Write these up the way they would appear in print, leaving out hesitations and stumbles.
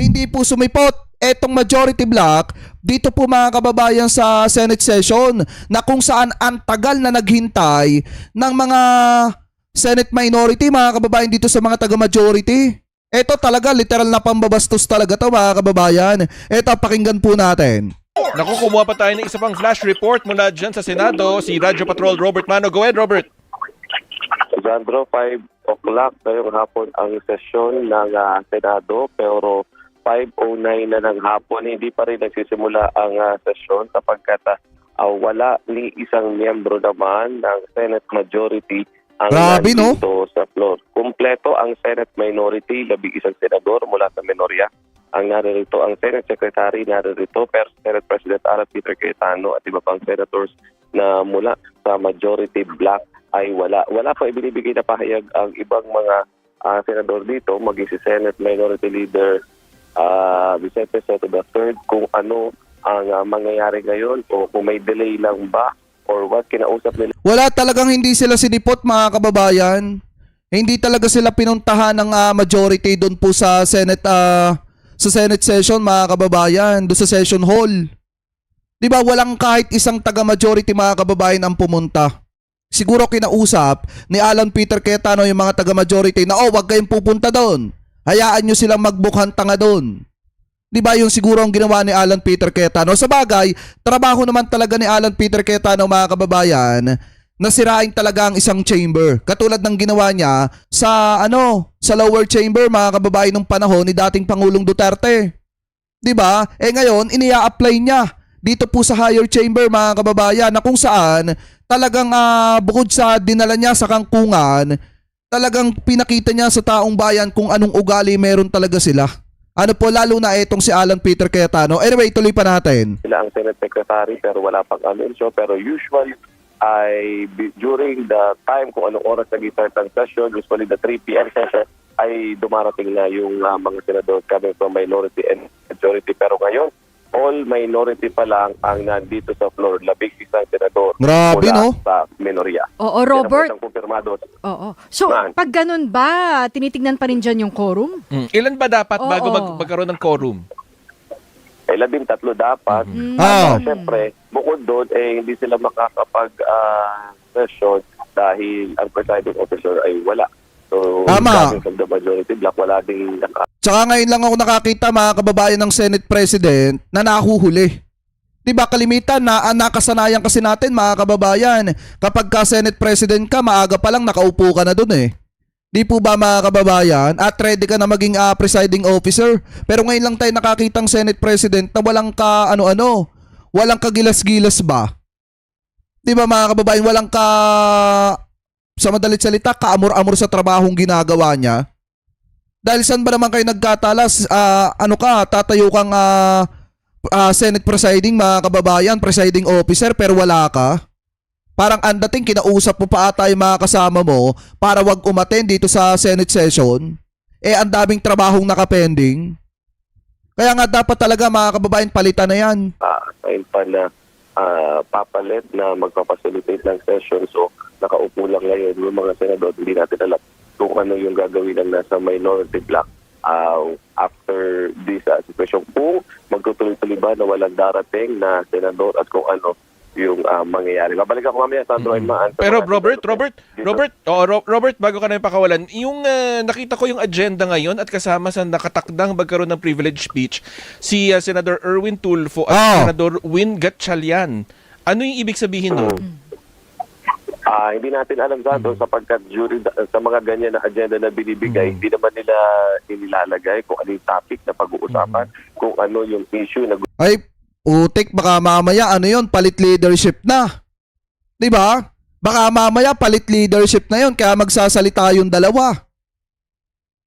hindi po sumipot etong majority block dito po mga kababayan sa Senate session na kung saan ang tagal na naghintay ng mga Senate minority mga kababayan dito sa mga taga-majority. Ito talaga literal na pambabastos talaga to mga kababayan. Ito pakinggan po natin. Naku, kumuha pa tayo ng isa pang flash report mula dyan sa Senado, si Radyo Patrol Robert Mano. Go ahead, Robert. Sandro, 5 o'clock ngayong hapon ang sesyon ng Senado pero 5:09 na ng hapon hindi pa rin nagsisimula ang sesyon sapagkat wala ni isang miyembro naman ng Senate majority ang nandito sa floor. Kumpleto ang Senate minority, 11 senador mula sa minorya. Ang naririto ang Senate Secretary, naririto Senate President Alan Peter Cayetano at iba pang senators na mula sa majority block ay wala. Wala pa ibinibigay na pahayag ang ibang mga senador dito, maging si Senate Minority Leader Vicente Soto III kung ano ang mangyayari ngayon o kung may delay lang ba or what kinausap nila. Wala talagang hindi sila sinipot mga kababayan. Hindi talaga sila pinuntahan ng majority doon po sa Senate session mga kababayan, doon sa session hall. 'Di ba walang kahit isang taga-majority mga kababayan ang pumunta. Siguro kinausap ni Alan Peter Cayetano yung mga taga-majority na wag kayong pupunta doon. Hayaan nyo silang magbukhan tanga doon. Di ba yung siguro ang ginawa ni Alan Peter Cayetano? Sa bagay, trabaho naman talaga ni Alan Peter Cayetano mga kababayan na sirain talaga ang isang chamber. Katulad ng ginawa niya sa lower chamber mga kababayan ng panahon ni dating Pangulong Duterte. Di ba? Ngayon, inia-apply niya dito po sa higher chamber mga kababayan na kung saan talagang bukod sa dinala niya sa kangkungan, talagang pinakita niya sa taong bayan kung anong ugali meron talaga sila. Ano po, lalo na itong si Alan Peter Cayetano. Anyway, tuloy pa natin. Sila ang Senate Secretary pero wala pang anunsyo. Pero usually ay during the time kung anong oras nag-start ang session, usually the 3 p.m. session, ay dumarating na yung mga senador coming from minority and majority. Pero ngayon, all minority pa lang ang nandito sa floor. 11 senador Grabe, mula no? sa minorya. Oo, Robert. Oo. So, pag ganun ba, tinitignan pa rin dyan yung quorum? Ilan ba dapat bago Oo. magkaroon ng quorum? 13 dapat. Siyempre, bukod doon, hindi sila makakapag-session dahil ang presiding officer ay wala. So, Tama. from the majority block, wala ding Tsaka ngayon lang ako nakakita mga kababayan ng Senate President na nahuhuli. Diba kalimitan na nakasanayan kasi natin mga kababayan, kapag ka Senate President ka, maaga pa lang nakaupo ka na dun eh. Di po ba mga kababayan? At ready ka na maging presiding officer. Pero ngayon lang tayo nakakitang Senate President na walang ka walang kagilas-gilas ba? Di ba mga kababayan, walang ka, sa madalit salita, kaamor-amor sa trabahong ginagawa niya? Dahil saan ba naman kayo nagkatalas? Tatayo kang Senate presiding mga kababayan, presiding officer pero wala ka? Parang ang dating kinausap mo pa ata yung mga kasama mo para wag umattend dito sa Senate session. Ang daming trabahong nakapending. Kaya nga dapat talaga mga kababayan palitan na yan. Assign pa na papalit na magpapacilitate ng session. So nakaupo lang ngayon yung mga senador, hindi natin alam kung ano yung gagawin ng nasa minority block after this situation. Kung magtutuloy-tuloy ba na walang darating na senador at kung ano yung mangyayari. Babalik ako mamaya sa Android Pero Robert, bago ka na pakawalan, yung nakita ko yung agenda ngayon at kasama sa nakatakdang magkaroon ng privilege speech si Senator Erwin Tulfo at Senador Win Gatchalian. Ano yung ibig sabihin doon? Hindi natin alam Sandro sapagkat sa mga ganyan na agenda na binibigay, hindi naman nila inilalagay kung ano yung topic na pag-uusapan, kung ano yung issue na Ay, utik, baka mamaya palit leadership na. 'Di ba? Baka mamaya palit leadership na 'yon kaya magsasalita yung dalawa.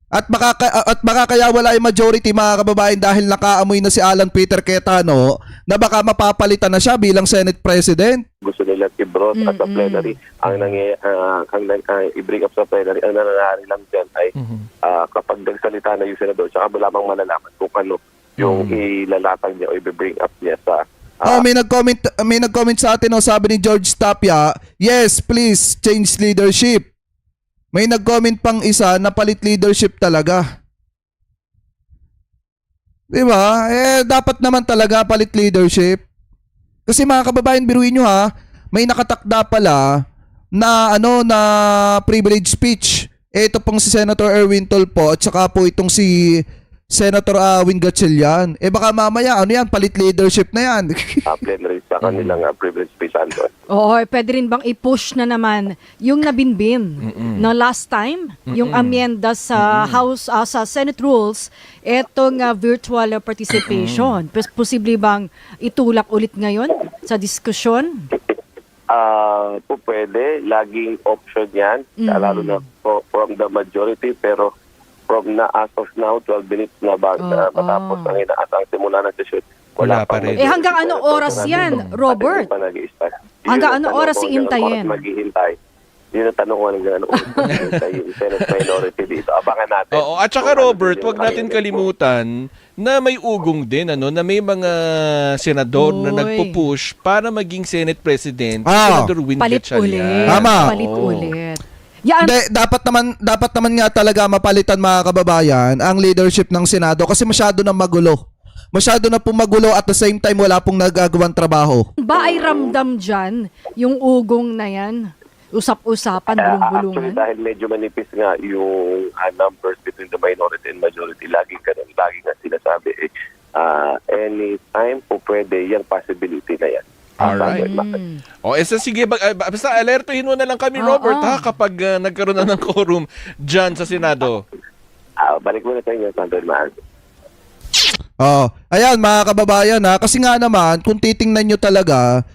At baka kaya wala yung majority mga kababayan dahil nakaamoy na si Alan Peter Cayetano na baka mapapalitan na siya bilang Senate President. Gusto nila i-brought at sa plenary ang i-bring up sa plenary. Ang nangyayari lang dyan ay kapag nagsalita na yung senador, saka mo lamang malalaman kung ano yung ilalatag niya o i-bring up niya sa may nag-comment sa atin, sabi ni George Tapia, yes, please change leadership. May nag-comment pang isa na palit leadership talaga. Di ba? Dapat naman talaga palit leadership. Kasi mga kababayan, biruin nyo ha, may nakatakda pala na na privilege speech. Ito pong si Senator Erwin Tulfo at saka po itong si Senator Win Gatchalian. Baka mamaya, palit leadership na yan. Plenary sa kanilang privilege speech, Anton. Oo, pwede rin bang i-push na naman yung nabinbin na last time, yung amyenda sa House, sa Senate rules, etong virtual participation. Posible bang itulak ulit ngayon sa diskusyon? Po pwede, laging option yan, lalo na from the majority, pero from na as of now, 12 minutes na matapos ang inaasang simula ng session. Wala pa rin. Hanggang anong oras yan, Robert? Hanggang anong oras iintayin? Maghihintay. Yun ang tanong ko hanggang anong oras maghihintay yung Senate minority dito. Abangan natin. Oo, at saka Robert, wag natin kalimutan na may ugong din, na may mga senador na nagpo-push para maging Senate President, Senator Win Palit Gatchalian. ulit. Tama. Palit ulit. Yan. Hindi, dapat naman nga talaga mapalitan mga kababayan ang leadership ng Senado kasi masyado na magulo. Masyado na pumagulo at the same time wala pong nagagawang trabaho. Ba ay ramdam dyan yung ugong na yan? Usap-usapan, bulong-bulungan? Actually, dahil medyo manipis nga yung numbers between the minority and majority, lagi nga sinasabi, anytime po pwede yung possibility na yan. Alright. Sige, basta alertuhin mo na lang kami, Robert, ha, kapag nagkaroon na ng quorum dyan sa Senado. Balik muna sa inyo, Santo Hermano. Ayan mga kababayan ha, kasi nga naman kung titingnan nyo talaga,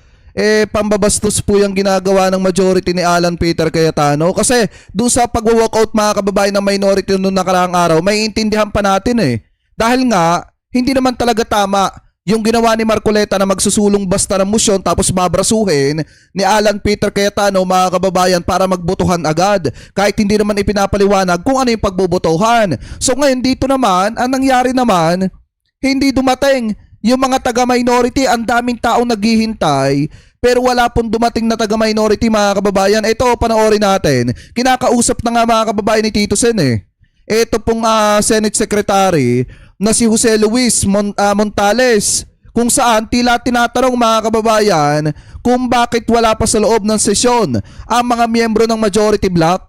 pambabastos po yung ginagawa ng majority ni Alan Peter Cayetano kasi doon sa pag-walkout mga kababayan ng minority noong nakaraang araw, may intindihan pa natin dahil nga, hindi naman talaga tama yung ginawa ni Marcoleta na magsusulong basta ng motion tapos babrasuhin ni Alan Peter Cayetano mga kababayan para magbotohan agad kahit hindi naman ipinapaliwanag kung ano yung pagbobotohan. So ngayon dito naman, ang nangyari naman, hindi dumating yung mga taga-minority, ang daming taong naghihintay pero wala pong dumating na taga-minority mga kababayan. Ito, panoorin natin. Kinakausap na nga mga kababayan ni Tito Sen Ito pong Senate Secretary na si Jose Luis Montales kung saan tila tinatanong mga kababayan kung bakit wala pa sa loob ng sesyon ang mga miyembro ng majority bloc.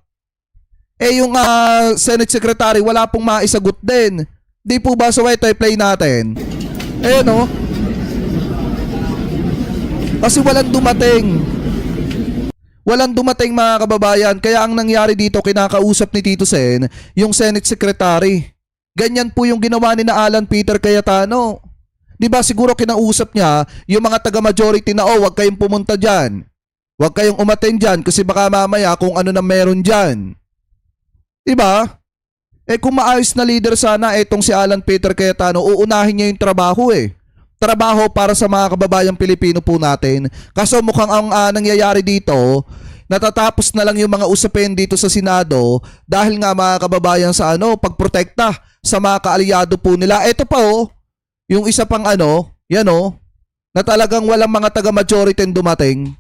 Yung Senate Secretary wala pong maisagot din. Di po ba so ito play natin? Kasi walang dumating. Walang dumating mga kababayan. Kaya ang nangyari dito, kinakausap ni Tito Sen yung Senate Secretary. Ganyan po yung ginawa ni na Alan Peter Cayetano. Di ba siguro kinausap niya yung mga taga-majority na wag kayong pumunta dyan. Wag kayong umattend dyan kasi baka mamaya kung ano na meron dyan. Di ba? Kung maayos na leader sana etong si Alan Peter Cayetano, uunahin niya yung trabaho Trabaho para sa mga kababayang Pilipino po natin. Kaso mukhang ang nangyayari dito, natatapos na lang yung mga usapin dito sa Senado dahil nga mga kababayan sa pagprotekta sa mga kaalyado po nila. Ito pa yung isa pang yan na talagang walang mga taga-majority dumating.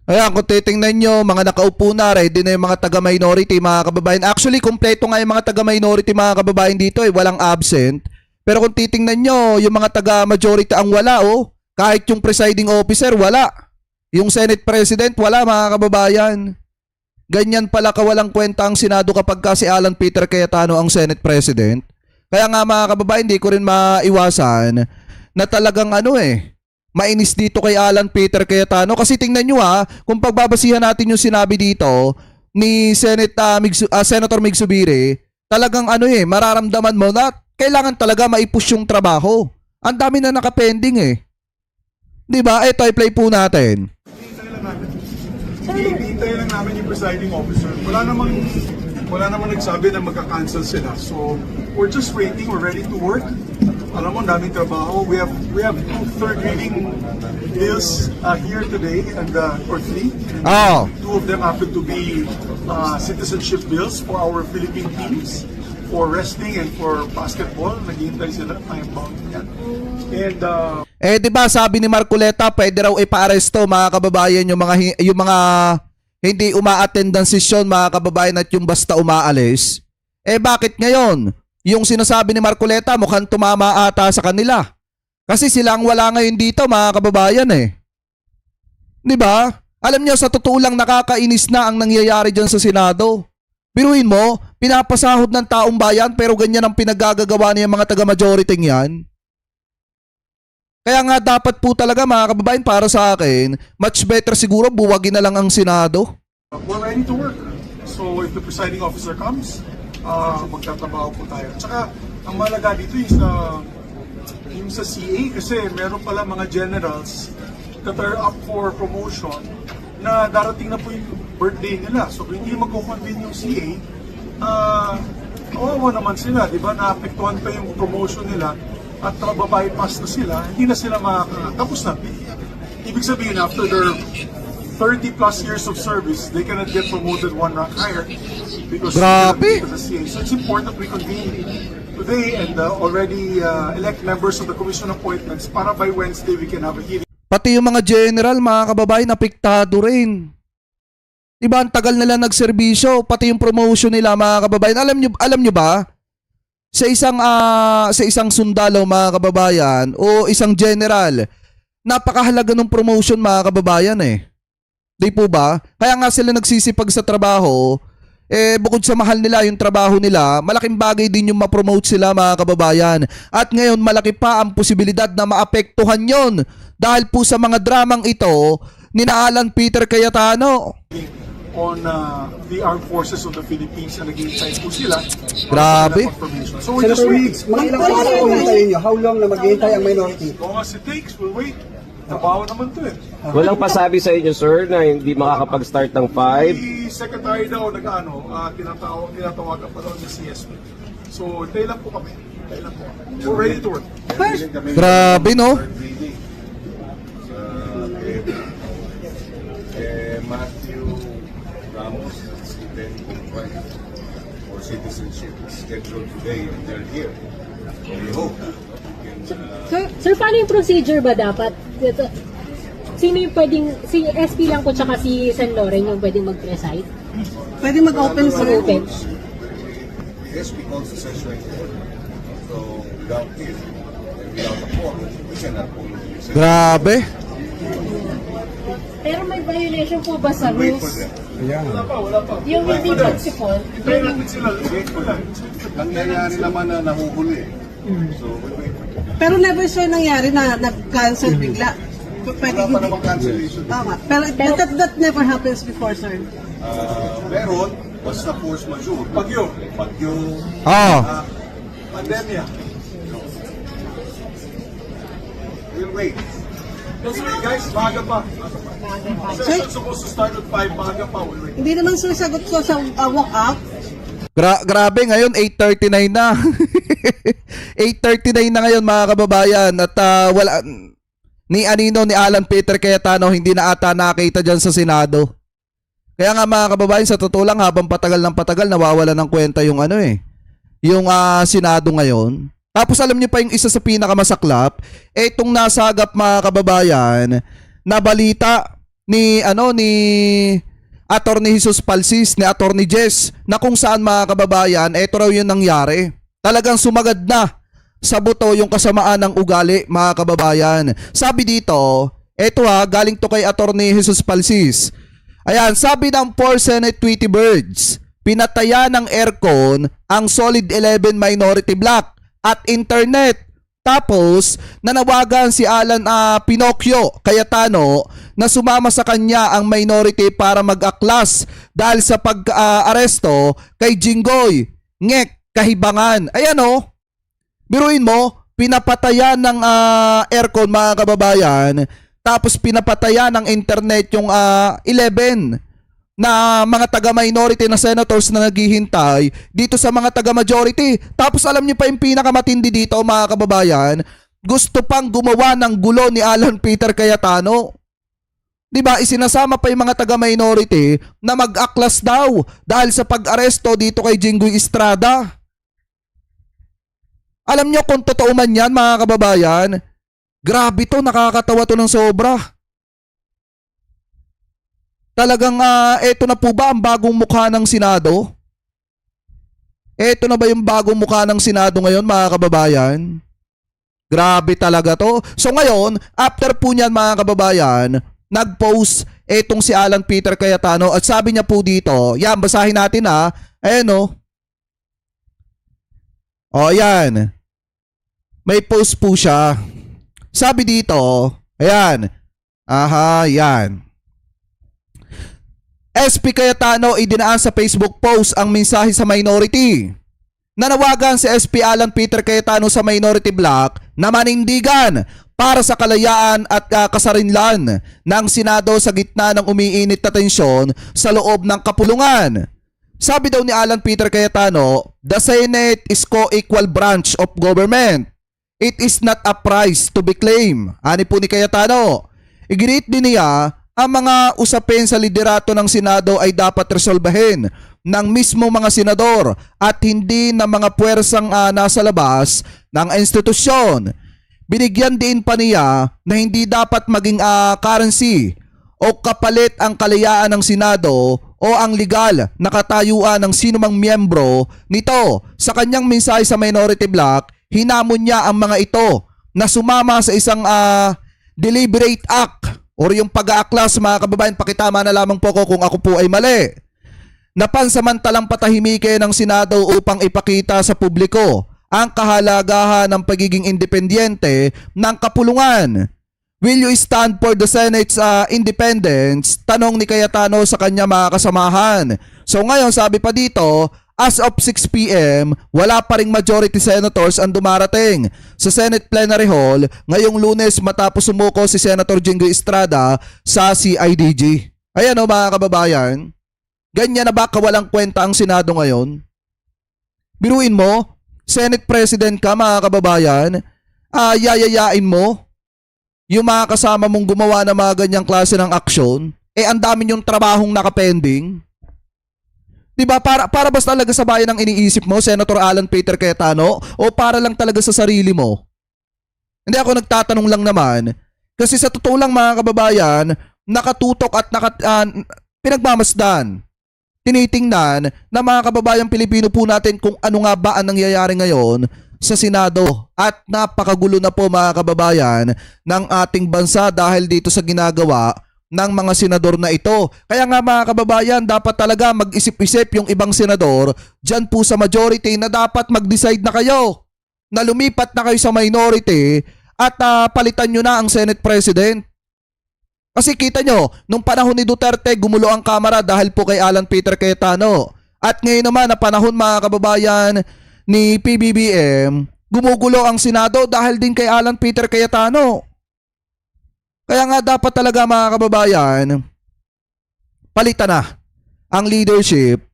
Ayan, kung titingnan nyo, mga nakaupo na, ready na yung mga taga-minority, mga kababayan. Actually, kompleto nga yung mga taga-minority, mga kababayan dito, walang absent. Pero kung titingnan nyo, yung mga taga-majority ang wala, kahit yung presiding officer, wala. Yung Senate President, wala, mga kababayan. Ganyan pala kawalang kwenta ang Senado kapag si Alan Peter Cayetano ang Senate President. Kaya nga, mga kababayan, di ko rin maiwasan na talagang mainis dito kay Alan Peter Cayetano kasi tingnan nyo kung pagbabasihan natin yung sinabi dito ni Senator Mig Zubiri, talagang mararamdaman mo na kailangan talaga maipush yung trabaho. Ang dami na nakapending Di ba? Ito i-play po natin. Hinihintay lang namin yung presiding officer. Wala namang nagsabi na magka-cancel sila. So, we're just waiting. We're ready to work. Alam mo, daming trabaho. We have 2 third reading bills here today and or 3. And 2 of them happen to be citizenship bills for our Philippine teams. for resting and for basketball. Naghihintay sila, time bound yan. And Di ba sabi ni Marcoleta, pwede raw ipa-aresto mga kababayan yung mga hindi uma-attend ng sesyon mga kababayan at yung basta umaalis. Bakit ngayon? Yung sinasabi ni Marcoleta mukhang tumama ata sa kanila. Kasi sila ang wala ngayon dito mga kababayan eh. 'Di ba? Alam niyo sa totoo lang nakakainis na ang nangyayari diyan sa Senado. Biruin mo, pinapasahod ng taong bayan pero ganyan ang pinagagagawa niya mga taga-majority yan. Kaya nga dapat po talaga mga kababayan para sa akin, much better siguro buwagin na lang ang Senado. we're ready to work. So if the presiding officer comes, magtatrabaho po tayo. Tsaka ang malaga dito yung sa CA kasi meron pala mga generals that are up for promotion na darating na po yung birthday nila. So kung hindi magkukonvene yung CA, kawawa naman sila, di ba? Naapektuhan pa yung promotion nila at bypass na sila, hindi na sila tapos na. Ibig sabihin, after their 30 plus years of service, they cannot get promoted one rank higher because Grabe. of the CA. So it's important we convene today and already elect members of the Commission Appointments para by Wednesday we can have a hearing. Pati yung mga general, mga kababayan, apektado rin. Diba, ang tagal nila nagserbisyo, pati yung promotion nila, mga kababayan. Alam nyo ba, sa isang sundalo, mga kababayan, o isang general, napakahalaga ng promotion, mga kababayan eh. Di po ba? Kaya nga sila nagsisipag sa trabaho, bukod sa mahal nila yung trabaho nila, malaking bagay din yung ma-promote sila, mga kababayan. At ngayon, malaki pa ang posibilidad na maapektuhan yon dahil po sa mga dramang ito ni Alan Peter Cayetano. On the armed forces of the Philippines na nag-iintay po sila. Grabe. So we're just waiting. Mga ilang oras po hintayin nyo? How long na maghihintay ang minority? As long as it takes, we'll wait. Trabaho naman to eh. Walang pasabi sa inyo, sir, na hindi makakapag-start ng 5? Si Secretary daw tinatawagan pa daw ni CSP. So, tayo lang po kami. We're ready to work. Grabe, no? Matthew Ramos Stephen Conquest for citizenship scheduled today and they're here. So we hope we can Sir, paano yung procedure ba dapat? Sino yung pwedeng, si SP lang po tsaka si San Loren yung pwedeng mag-preside? Pwede mag-open sa Mag-open. yes, we call the session here. So without him and without a quorum, we cannot hold the session. Grabe. Pero may violation po ba sa Wait for rules? them. Wala pa. Yung hindi principle? Hintayin natin sila. Wait ko lang. Nangyayari naman na nahuhuli. So we wait for them. Pero never sure nangyari na nag-cancel bigla. Pwede Wala pa hindi. namang cancellation. Tama. Pero that never happens before, sir. Meron, basta force majeure. Bagyo. Pandemya. We'll wait. Let's wait guys. Maaga pa. Session supposed to start at 5. Maaga pa. We'll wait. Hindi naman sumasagot ko sa walk-out. Grabe ngayon 8:39 na. 8:39 na ngayon mga kababayan at wala ni Alan Peter Cayetano hindi na ata nakita diyan sa Senado. Kaya nga mga kababayan sa totoo lang habang patagal ng patagal nawawala ng kwenta yung yung Senado ngayon. Tapos alam niyo pa yung isa sa pinakamasaklap, itong nasagap mga kababayan na balita ni Attorney Jesus Palsis, ni Attorney Jess, na kung saan mga kababayan, ito raw yung nangyari. Talagang sumagad na sa buto yung kasamaan ng ugali mga kababayan. Sabi dito, galing to kay Attorney Jesus Palsis. Ayan, sabi ng 4 Senate Tweety Birds, pinataya ng aircon ang Solid 11 minority block at internet. Tapos, nanawagan si Alan Pinocchio Cayetano na sumama sa kanya ang minority para mag-aklas dahil sa pag-aresto kay Jinggoy Ngek Kahibangan. Ayan biruin mo, pinapatayan ng aircon mga kababayan, tapos pinapatayan ng internet yung 11 na mga taga-minority na senators na naghihintay dito sa mga taga-majority. Tapos alam niyo pa yung pinakamatindi dito mga kababayan, gusto pang gumawa ng gulo ni Alan Peter Cayetano. Diba, isinasama pa yung mga taga-minority na mag-aklas daw dahil sa pag-aresto dito kay Jinggoy Estrada. Alam nyo kung totoo man yan mga kababayan, grabe to, nakakatawa to ng sobra. Talagang eto na po ba ang bagong mukha ng Senado? Eto na ba yung bagong mukha ng Senado ngayon mga kababayan? Grabe talaga to. So ngayon, after po niyan mga kababayan, nag-post etong si Alan Peter Cayetano at sabi niya po dito, yan, basahin natin ha. Ayan o. O yan. May post po siya. Sabi dito, ayan. Aha, yan. SP Cayetano idinaan sa Facebook post ang mensahe sa minority. Nanawagan si SP Alan Peter Cayetano sa minority bloc na manindigan para sa kalayaan at kasarinlan ng Senado sa gitna ng umiinit na tensyon sa loob ng kapulungan. Sabi daw ni Alan Peter Cayetano, the Senate is co-equal branch of government. It is not a prize to be claimed. Ani po ni Cayetano. Iginit din niya ang mga usapin sa liderato ng Senado ay dapat resolbahin ng mismo mga senador at hindi ng mga puwersang nasa labas ng institusyon. Binigyan din pa niya na hindi dapat maging currency o kapalit ang kalayaan ng Senado o ang legal na katayuan ng sinumang miyembro nito. Sa kanyang mensahe sa minority bloc, hinamon niya ang mga ito na sumama sa isang deliberate act or yung pag-aaklas mga kababayan. Pakitama na lamang po ko kung ako po ay mali. Na pansamantalang patahimikin ng Senado upang ipakita sa publiko ang kahalagahan ng pagiging independyente ng kapulungan. Will you stand for the Senate's independence? Tanong ni Cayetano sa kanya mga kasamahan. So ngayon sabi pa dito, as of 6 p.m., wala pa ring majority senators ang dumarating sa Senate Plenary Hall ngayong Lunes matapos sumuko si Senator Jingo Estrada sa CIDG. Ayan o mga kababayan, ganyan na ba kawalang kwenta ang Senado ngayon? Biruin mo, Senate President ka mga kababayan, yayayain mo yung mga kasama mong gumawa ng mga ganyang klase ng aksyon, ang dami yung trabahong nakapending. Diba? Para ba talaga sa bayan ang iniisip mo, Senator Alan Peter Cayetano, o para lang talaga sa sarili mo? Hindi, ako nagtatanong lang naman, kasi sa totoo lang mga kababayan, nakatutok at pinagmamasdan, tinitingnan na mga kababayang Pilipino po natin kung ano nga ba ang nangyayari ngayon sa Senado. At napakagulo na po mga kababayan ng ating bansa dahil dito sa ginagawa ng mga senador na ito. Kaya nga mga kababayan, dapat talaga mag-isip-isip yung ibang senador dyan po sa majority na dapat mag-decide na kayo na lumipat na kayo sa minority at palitan nyo na ang Senate President. Kasi kita nyo, nung panahon ni Duterte, gumulo ang Kamara dahil po kay Alan Peter Cayetano. At ngayon naman na panahon mga kababayan ni PBBM, gumugulo ang Senado dahil din kay Alan Peter Cayetano. Kaya nga dapat talaga mga kababayan, palitan na ang leadership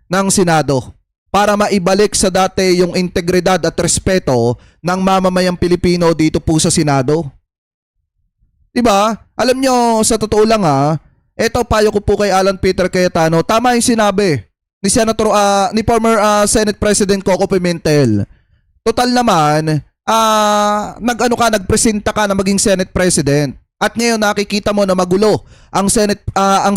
ng Senado para maibalik sa dati yung integridad at respeto ng mamamayang Pilipino dito po sa Senado. Diba? Alam nyo, sa totoo lang eto payo ko po kay Alan Peter Cayetano, tama yung sinabi ni ni former Senate President Coco Pimentel. Total naman, nagpresenta ka na maging Senate President. At ngayon nakikita mo na magulo ang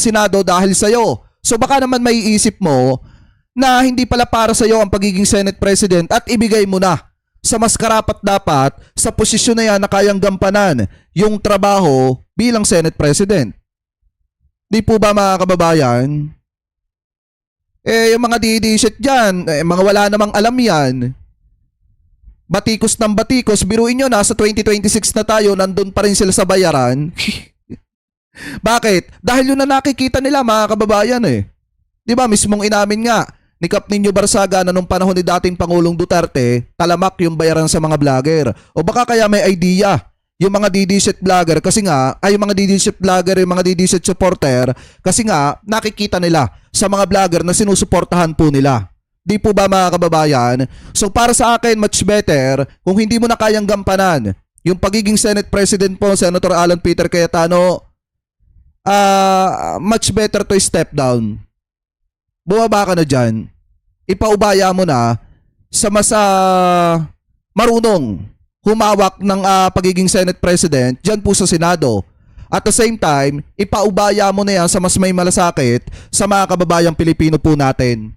Senado dahil sa'yo. So baka naman maiisip mo na hindi pala para sa'yo ang pagiging Senate President at ibigay mo na sa mas karapat-dapat sa posisyon na yan na kayang gampanan yung trabaho bilang Senate President. Di po ba mga kababayan? Yung mga didishit dyan, mga wala namang alam yan, batikos ng batikos, biruin nyo, nasa 2026 na tayo, nandun pa rin sila sa bayaran. Bakit? Dahil yun na nakikita nila mga kababayan Di ba, mismong inamin nga ni Kap Ninyo Barsaga na nung panahon ni dating Pangulong Duterte, talamak yung bayaran sa mga vlogger. O baka kaya may idea yung mga DD-shit vlogger kasi nga, yung mga DD-shit vlogger, yung mga DD-shit supporter, kasi nga, nakikita nila sa mga vlogger na sinusuportahan po nila. Di po ba mga kababayan? So para sa akin, much better kung hindi mo na kayang gampanan yung pagiging Senate President po, Senator Alan Peter Cayetano, much better to step down. Bumaba ka na dyan. Ipaubaya mo na sa mas marunong humawak ng pagiging Senate President dyan po sa Senado. At the same time, ipaubaya mo na yan sa mas may malasakit sa mga kababayang Pilipino po natin.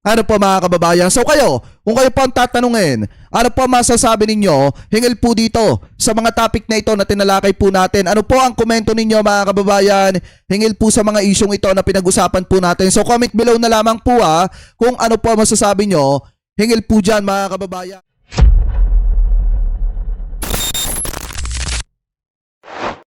Ano po mga kababayan? So kayo, kung kayo po ang tatanungin, ano po ang masasabi ninyo hinggil po dito sa mga topic na ito na tinalakay po natin? Ano po ang komento ninyo mga kababayan hinggil po sa mga isyong ito na pinag-usapan po natin? So comment below na lamang po kung ano po ang masasabi nyo hinggil po dyan mga kababayan.